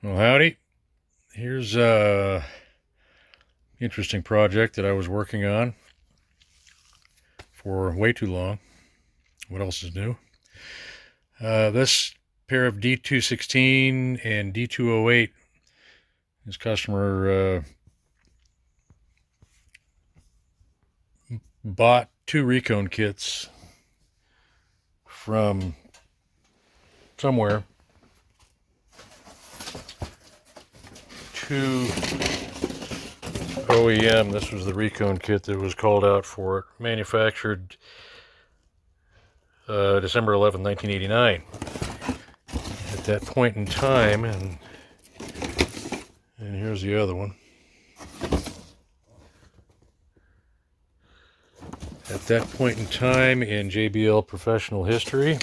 Well, howdy. Here's a interesting project that I was working on for way too long. What else is new? This pair of D216 and D208, this customer bought two recone kits from somewhere. Two OEM, this was the recone kit that was called out for it, manufactured December 11, 1989. At that point in time, and here's the other one. At that point in time in JBL professional history,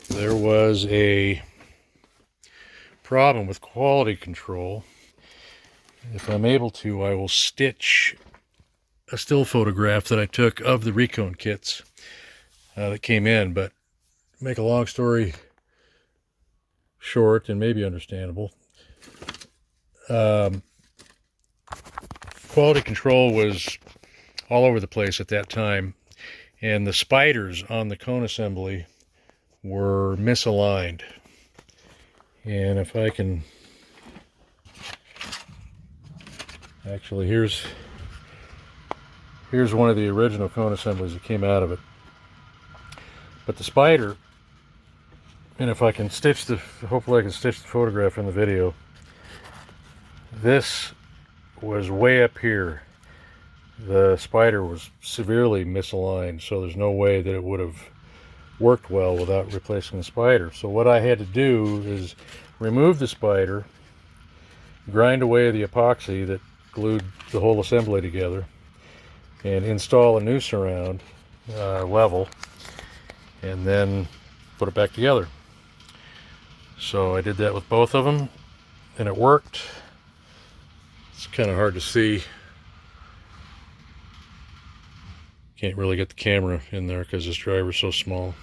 there was a problem with quality control. If I'm able to, I will stitch a still photograph that I took of the recone kits that came in, but to make a long story short and maybe understandable, quality control was all over the place at that time, and the spiders on the cone assembly were misaligned. And if I can, actually, here's one of the original cone assemblies that came out of it. But the spider, and if I can stitch hopefully I can stitch the photograph in the video, this was way up here. The spider was severely misaligned, so there's no way that it would have worked well without replacing the spider. So what I had to do is remove the spider, grind away the epoxy that glued the whole assembly together, and install a new surround level, and then put it back together. So I did that with both of them, and it worked. It's kind of hard to see. Can't really get the camera in there because this driver's so small.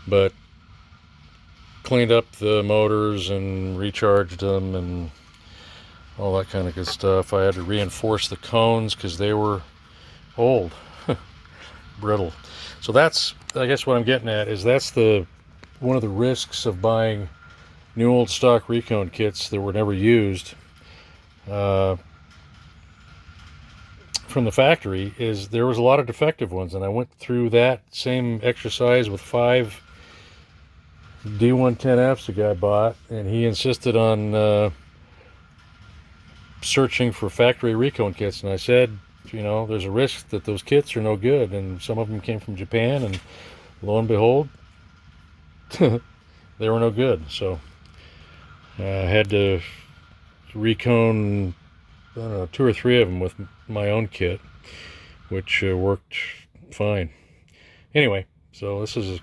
But cleaned up the motors and recharged them and all that kind of good stuff. I had to reinforce the cones because they were old, brittle. So that's, I guess what I'm getting at is that's one of the risks of buying new old stock recone kits that were never used from the factory, is there was a lot of defective ones, and I went through that same exercise with 5 D216s the guy bought, and he insisted on searching for factory recone kits, and I said, you know, there's a risk that those kits are no good, and some of them came from Japan, and lo and behold, they were no good. So I had to recone, I don't know, 2 or 3 of them with my own kit, which worked fine. Anyway, so this is a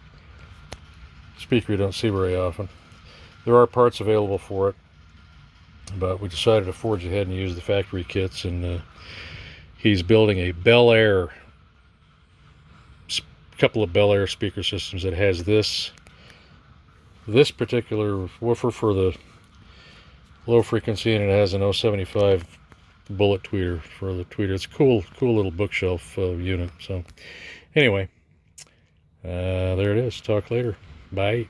speaker you don't see very often. There are parts available for it, but we decided to forge ahead and use the factory kits, and he's building a Bel Air, couple of Bel Air speaker systems that has this particular woofer for the low frequency, and it has an 075 bullet tweeter for the tweeter. It's a cool little bookshelf unit. So anyway, there it is. Talk later. Bye.